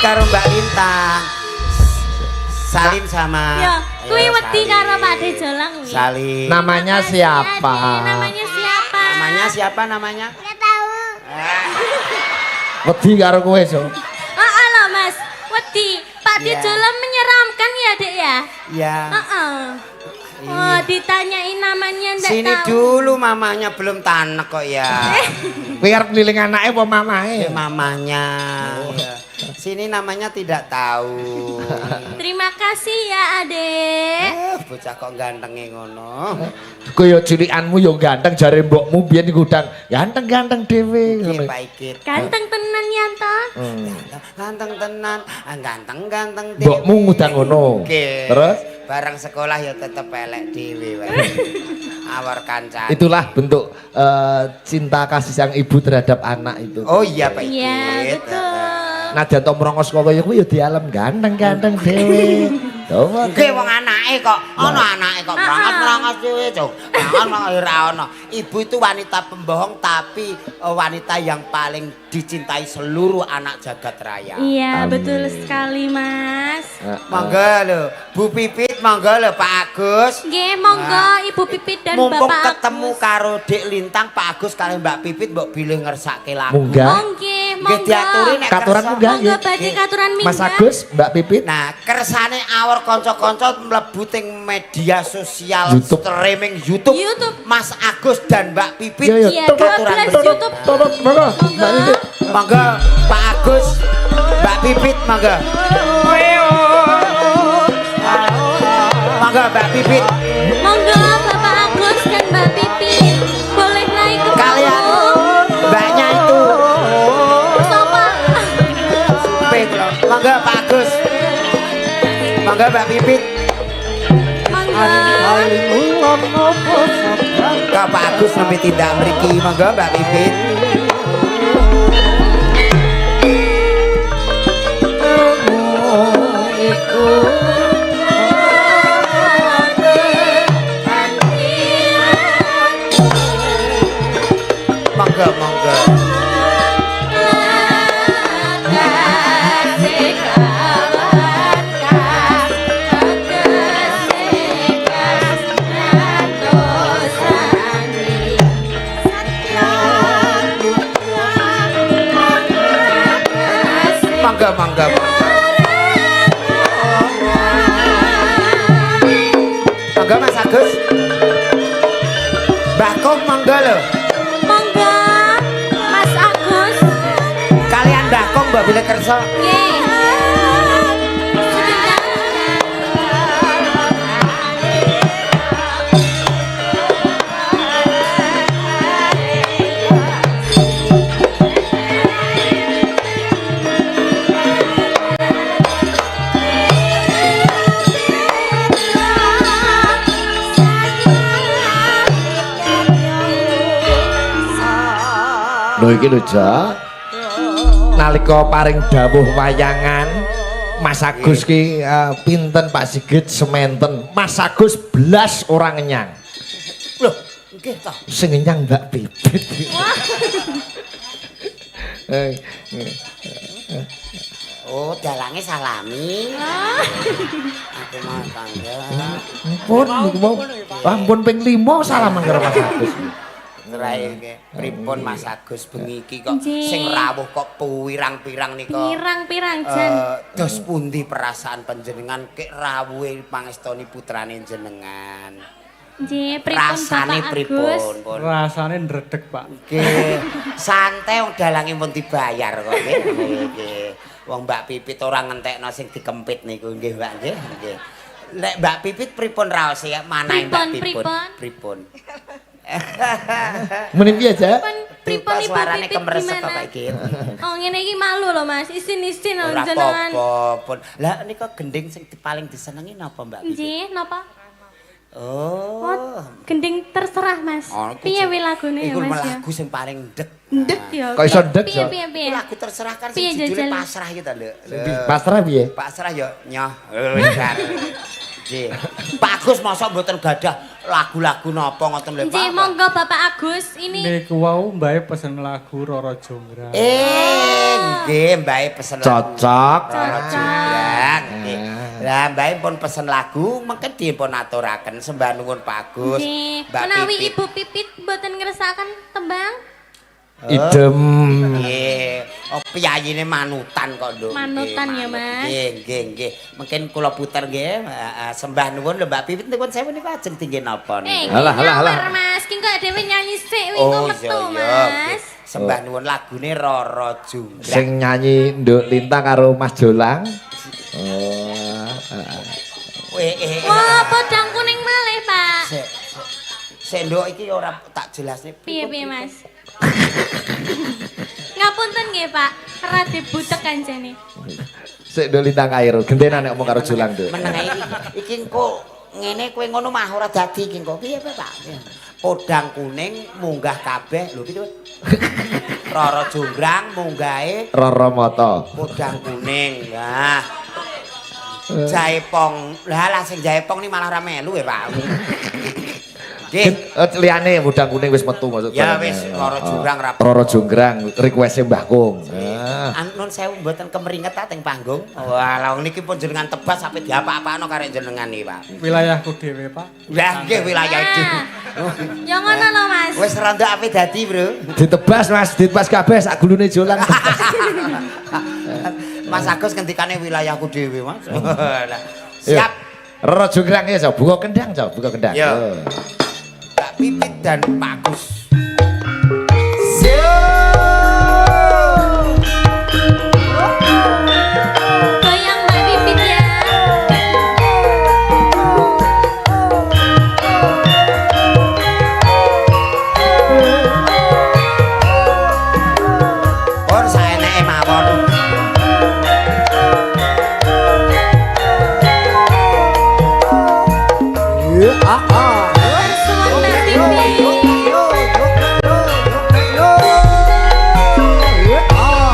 karo Mbak Lintang. Salin sama Ya, kuwi Ayo, wedi salin. karo Pak De Jolang kuwi. Salin. Namanya Makasih, siapa? Ade. Namanya siapa? Namanya siapa namanya? Enggak tahu. Wedi karo kowe, So. Heeh loh, Mas. Wedi. Pak De Iya. Jolang menyeramkan ya, Dek ya? Ya. Heeh. Oh, ditanyain namanya ndak Sini tahu. dulu mamanya belum tanek kok ya. Kowe arep ngiling anake apa mamae? Mamanya. Ya. Sini namanya tidak tahu. Terima kasih ya, Adek. Bocah kok gantenge ngono. Kaya cilikanmu yo ganteng jare mbokmu biyen iku udang ganteng-ganteng dhewe Iki ngono. Pak Ikit. Ganteng tenan ya toh. Ganteng tenan, ganteng-ganteng Mbokmu ngudang ngono. Oke. Terus Barang sekolah ya tetep elek dhewe wae. Awar kancane. itulah bentuk cinta kasih sang ibu terhadap anak itu. Oh iya Pak Ikit. Iya, betul. Najan to mrongos kaya kuwi yo dialem ganteng-ganteng dhewe. Coba. Oke wong anake kok ana anake kok merangos-merangos dhewe, Cuk. Merangos ora ana. Ibu itu wanita pembohong tapi wanita yang paling dicintai seluruh anak jagat raya. Iya, Amin. betul sekali, Mas. Mangga lho, Bu Pipit mangga lho Pak Agus. Nggih, monggo Ibu Pipit dan Mumpung Bapak ketemu Agus. karo Dik Lintang, Pak Agus kali Mbak Pipit mbok bilih ngersake lagu. Munggah. Nggih, Nggih monggo. diaturi nek Katuran kersa. munggah. Monggo ya. badhe katuran Mas minggah. Agus, Mbak Pipit. Nah, kersane awor kanca-kanca mlebu ting media sosial YouTube. streaming YouTube. YouTube. Mas Agus dan Mbak Pipit. Iya, Iya, Katuran 12 bersih. YouTube. Monggo, Mbak Pipit. Mangga Pak Agus, Mbak Pipit mangga. Mangga Mbak Pipit. Monggo Bapak Agus dan Mbak Pipit. Boleh naik ke Kalian panggung. mbaknya itu. Sapa? Pipit loh. Mangga Pak Agus. Mangga Mbak Pipit. Monggo. Kak Pak Agus sampai tidak mriki. Mangga Mbak Pipit. Mangga mangga. Mangga mangga mangga. Mangga Mas Agus. Mbak Kong mangga lho. Monggo Mas Agus. Kalian Mbak Kong Mbak Bila Kersa. Nggih. Lho iki lho, Ja. Nalika paring dawuh wayangan Mas Agus ki pinten Pak Sigit sementen. Mas Agus blas ora ngenyang. Loh, nggih toh. Sing ngenyang Mbak Pipit. Oh, dalange salami. Aku mau tangga. Ampun niku mau ampun ping 5 salaman karo Mas Agus. Terakhir ke pripun Mas Agus bengi iki kok Nggih. sing rawuh kok pirang-pirang nika. Pirang-pirang jan. Dos pundi perasaan panjenengan kek rawuhe pangestoni putrane jenengan. Nggih, pripun Rasane Bapak Agus? pripun, Pun? Rasane ndredeg, Pak. Nggih, santai wong dalange pun dibayar kok nggih. Nggih. Wong Mbak Pipit ora ngentekno sing dikempit niku nggih, Mbak nggih. Nggih. Lek Mbak Pipit pripun raose ya manahe Mbak Pripun, Pipit? pripun? Pripun? Muni piye, Ja? Pripun Kok Ibu suarane Pipit kemresek kok gimana? iki. Oh, ngene iki malu loh Mas. Isin-isin Ora jenengan. apa-apa, Pun. Lah nika gending sing paling disenengi napa Mbak Pipit? Nggih, napa? Oh. Gending terserah Mas. Oh, iku Piye sing- wi lagune ya Iku Mas ya? lagu sing paling ndek. Ndek ya. Kok iso ndek, Piye Jo? piye piye. Iku lagu terserah kan Piye sing judule jajal? pasrah gitu lho. Pasrah piye? Pasrah yo nyoh. Wis. nggih. Pak Agus mosok mboten gadah lagu-lagu napa ngoten lho, Pak? Nggih, monggo Bapak Agus ini. Niku wau mbae pesen lagu Roro Jonggrang. Nggih, Mbak pesen lagu. Cocok. Roro Jonggrang. Nggih. Lah Mbak pun pesen lagu, mengke dipun aturaken sembah nuwun Pak Agus. Nggih, Mbak menawi Pipit. Ibu Pipit mboten ngersakaken tembang. Idem. Nggih, oh piyayine manutan kok, Nduk. Manutan Nggih, ya, Mas. Nggih, nggih, nggih. Mungkin kula puter nggih, sembah nuwun lho Mbak Pipit niku sewu niku ajeng tinggi napa niku. Alah, alah, alah. nyawer, Mas, ki kok dhewe nyanyi sik wingi metu, Mas. Sembah nuwun lagune Roro Jonggrang. Sing nyanyi Nduk Lintang karo Mas Jolang. Oh. Wah, podang kuning malih, Pak. Sik Nduk iki ora tak jelasne. Piye Mas? Ngapunten nggih, Pak. Rada butek kancane. Sik Nduk Lintang Kairo, gentenan nek omong karo Jolang, Nduk. Meneng iki engko ngene kowe ngono mah ora dadi iki engko. Piye Pak? Podang kuning munggah kabeh. Lho piye? Roro Jonggrang munggahe Roro Moto. podang kuning. Nah. Jaipong. Lah sing jaipong ni malah ora melu ya, Pak. Nggih. Liyane podang kuning wis metu maksud. Ya wis Roro Jonggrang ra. Roro Jonggrang request Mbah Kung. Nun sewu mboten kemringet ta teng panggung. Wah, wong niki pun jenengan tebas sampe diapa-apano karek jenengan iki, Pak. Wilayahku dhewe, Pak. Lah nggih wilayah itu. Ya ngono lho, Mas. Wis rada ape dadi, Bro. Ditebas Mas, ditebas kabeh sak gulune Jolang. Mas Agus ngendikane wilayahku dhewe, Mas. Lah, siap. Roro Jonggrang ya, buka kendang, buka kendang. Yo. Yo. Mbak Pipit dan Pak Agus. Goyang Mbak Pipit ya. Pun saeneke mawon. Suwun Mbak Pipit.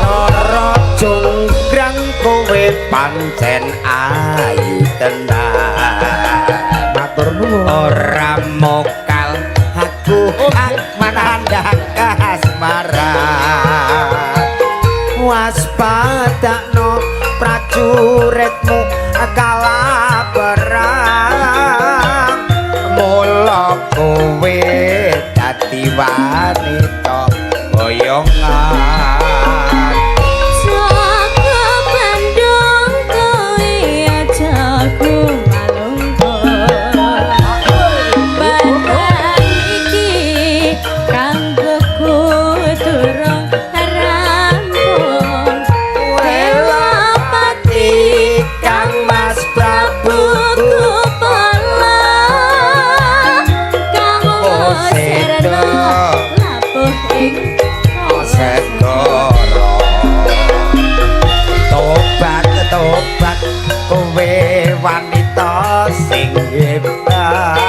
Roro Jonggrang kowe pancen ayu tenan. Matur nuwun. Ora mokal aku manandang kasmaran. Waspadakno prajuritmu kalaperang. Mula kowe dadi wanita boyongan. Saka Bandung kowe aja ku malungkung. Barang iki kanggo ku durung rampung. Welapati Kang Mas Prabu Kupala kang serna labuh ing segoro. Tobat tobat kowe wanita sing hebat.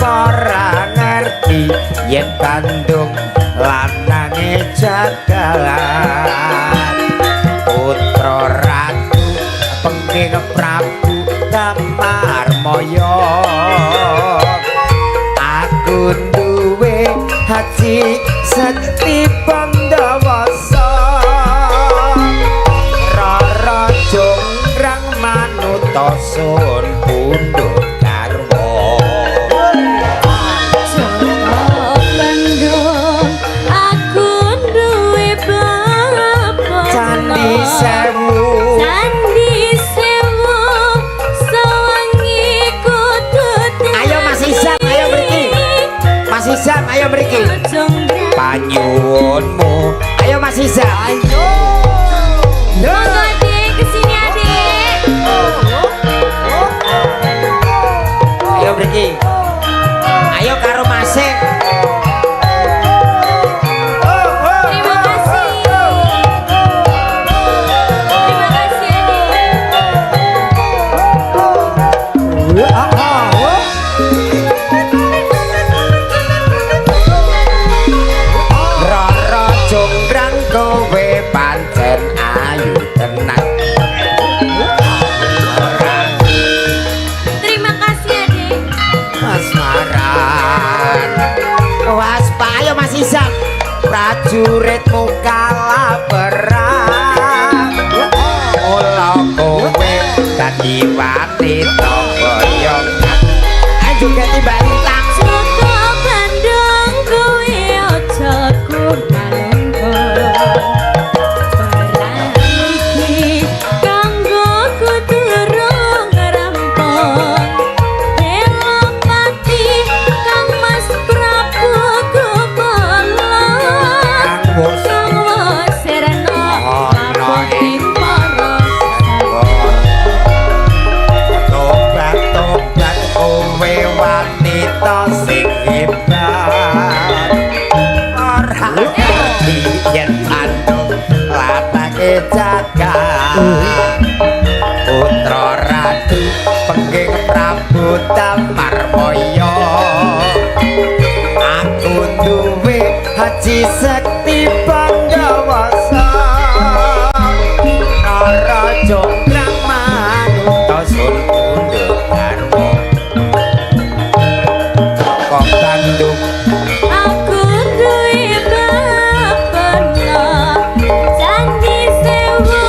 Ora ngerti yen Bandung lanange jagalan. Putra ratu pengking Prabu Kamarmaya. Aku duwe hati sekti Pandawasa. Roro Jonggrang manuta sun pundhut garwa. Bandung aku duwe bapak Candi Sewu. Candi Sewu sawangi kudu Ayo Mas Isan, ayo mriki. Mas Isan, ayo mriki. Panyuwunmu. Ayo Mas Isan. Ayo. Monggo Adik kesini Adik. Ayo mriki. Ayo karo Masing. Terima kasih. prajuritmu kalah perang ola kowe dadi wanita boyong ayo ganti bantang Saka Bandung kuwi aja kumalengkon. Barang iki kanggo kuturung rampung. Belopati Kang Mas Prabu Gopala. Kang Wus. Kang Wus Serena Kaputi Paras. tobat kowe wanita sing hebat ora ngerti yen andung lapake jagat putra ratu pengging Prabu Damarmaya aku duwe haji sekti Pandawasa ora jonggrang manut sun unduk karmo kok Bandung Aku duwe bapana janji sewu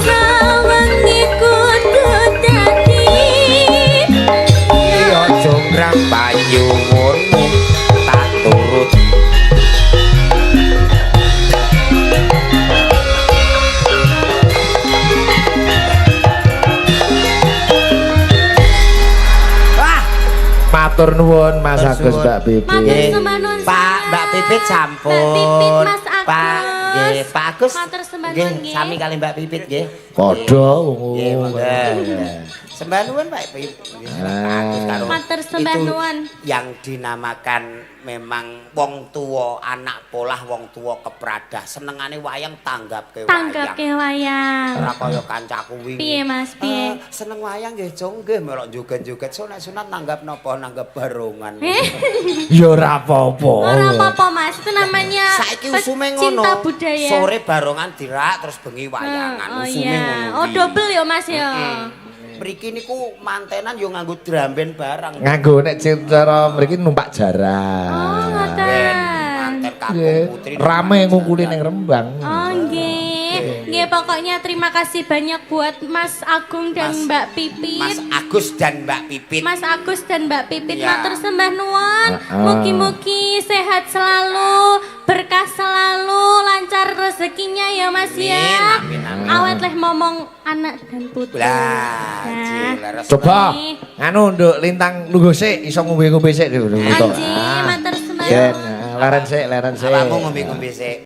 sawengi kudu dadi iya jonggrang payungunmu tak turut wah Matur nuwun Mas Agus Mbak Bibi. Matur Nggih. sembah nuwun Pak sayang. Mbak Pipit sampun. Mbak Pipit, Mas Agus. Pak nggih, Pak Agus. Matur sembah Nggih, nuwun, nggih. sami kali Mbak Pipit nggih. Padha Nggih, monggo. Sembah nuwun Pak Pipit. Nggih, Pak Agus karo Matur sembah itu nuwun. yang dinamakan memang wong tua anak polah wong tua kepradah senengane wayang tanggapke wayang. Tanggapke wayang. Ora kaya kancaku wingi. Piye Mas, piye? Seneng wayang nggih, Jong nggih melok joget-joget sunat-sunat nanggap napa nanggap barongan. Ya ora apa-apa. Ora apa-apa Mas, itu namanya Saiki usume ngono. cinta budaya. Sore barongan dirak terus bengi wayangan. Oh Usume iya. ngono. Oh kuwi. double ya Mas ya. Mriki niku mantenan yo nganggo dramben barang. Nganggo nek cara mriki numpak jaran. Oh ngoten. Manten kakung Nggih. putri. Rame ngungkuli ning Rembang. Oh nggih. Nggih pokoknya terima kasih banyak buat Mas Agung dan Mas- Mbak Pipit. Mas Agus dan Mbak Pipit. Mas Agus dan Mbak Pipit Ya. matur sembah nuwun. Heeh. Mugi-mugi sehat selalu, berkah selalu, lancar rezekinya ya Mas ya. Amin, amin, amin. Awet leh momong anak dan putu. Lah, Nah. jileres. Coba Nih. nganu nduk lintang lungguh sik iso ngombe-ngombe sik dulu. Anjing, matur sembah Yen, nuwun. leren sik, leren sik. Awakmu ngombe-ngombe sik.